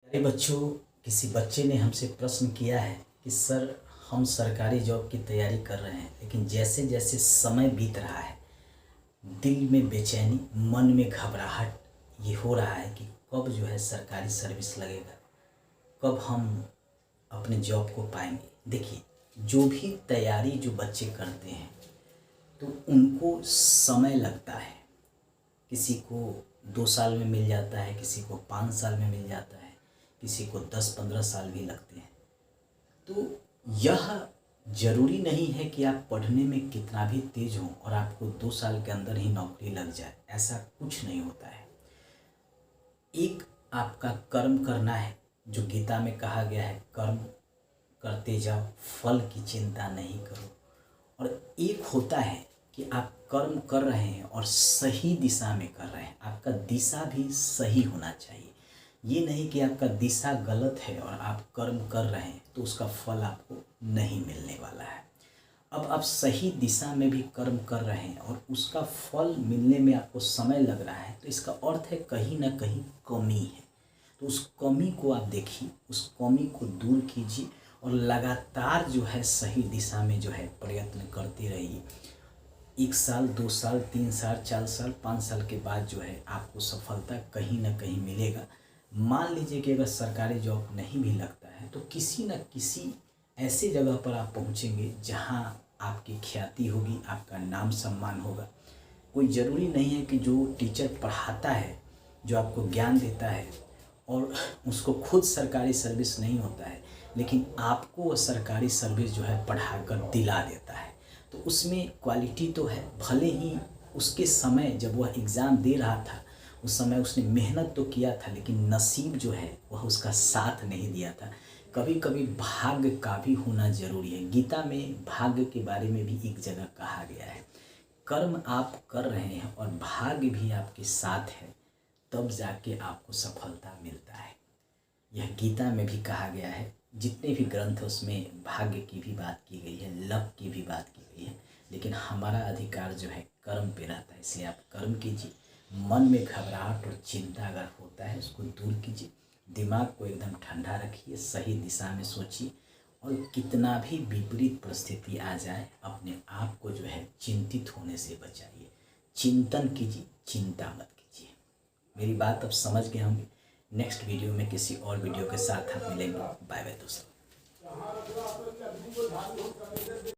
अरे बच्चों, किसी बच्चे ने हमसे प्रश्न किया है कि सर, हम सरकारी जॉब की तैयारी कर रहे हैं, लेकिन जैसे जैसे समय बीत रहा है दिल में बेचैनी, मन में घबराहट ये हो रहा है कि कब जो है सरकारी सर्विस लगेगा, कब हम अपने जॉब को पाएंगे। देखिए, जो भी तैयारी जो बच्चे करते हैं तो उनको समय लगता है। किसी को 2 साल में मिल जाता है, किसी को 5 साल में मिल जाता है, किसी को 10-15 साल भी लगते हैं। तो यह ज़रूरी नहीं है कि आप पढ़ने में कितना भी तेज हों और आपको 2 साल के अंदर ही नौकरी लग जाए, ऐसा कुछ नहीं होता है। एक आपका कर्म करना है, जो गीता में कहा गया है, कर्म करते जाओ, फल की चिंता नहीं करो। और एक होता है कि आप कर्म कर रहे हैं और सही दिशा में कर रहे हैं, आपका दिशा भी सही होना चाहिए। ये नहीं कि आपका दिशा गलत है और आप कर्म कर रहे हैं तो उसका फल आपको नहीं मिलने वाला है। अब आप सही दिशा में भी कर्म कर रहे हैं और उसका फल मिलने में आपको समय लग रहा है, तो इसका अर्थ है कहीं ना कहीं कमी है। तो उस कमी को आप देखिए, उस कमी को दूर कीजिए और लगातार जो है सही दिशा में जो है प्रयत्न करते रहिए। 1 साल, 2 साल, 3 साल, 4 साल, 5 साल के बाद जो है आपको सफलता कहीं ना कहीं मिलेगा। मान लीजिए कि अगर सरकारी जॉब नहीं भी लगता है तो किसी न किसी ऐसे जगह पर आप पहुंचेंगे जहां आपकी ख्याति होगी, आपका नाम सम्मान होगा। कोई ज़रूरी नहीं है कि जो टीचर पढ़ाता है, जो आपको ज्ञान देता है और उसको खुद सरकारी सर्विस नहीं होता है, लेकिन आपको वो सरकारी सर्विस जो है पढ़ाकर दिला देता है, तो उसमें क्वालिटी तो है। भले ही उसके समय जब वह एग्ज़ाम दे रहा था उस समय उसने मेहनत तो किया था, लेकिन नसीब जो है वह उसका साथ नहीं दिया था। कभी कभी भाग्य का भी होना ज़रूरी है। गीता में भाग्य के बारे में भी एक जगह कहा गया है, कर्म आप कर रहे हैं और भाग्य भी आपके साथ है, तब जाके आपको सफलता मिलता है। यह गीता में भी कहा गया है। जितने भी ग्रंथ हैं उसमें भाग्य की भी बात की गई है, लक की भी बात की गई है, लेकिन हमारा अधिकार जो है कर्म पे रहता है। इसलिए आप कर्म कीजिए। मन में घबराहट और चिंता अगर होता है उसको दूर कीजिए, दिमाग को एकदम ठंडा रखिए, सही दिशा में सोचिए और कितना भी विपरीत परिस्थिति आ जाए अपने आप को जो है चिंतित होने से बचाइए। चिंतन कीजिए, चिंता मत कीजिए। मेरी बात अब समझ गए होंगे। नेक्स्ट वीडियो में किसी और वीडियो के साथ हम मिलेंगे। बाय बाय दोस्तों।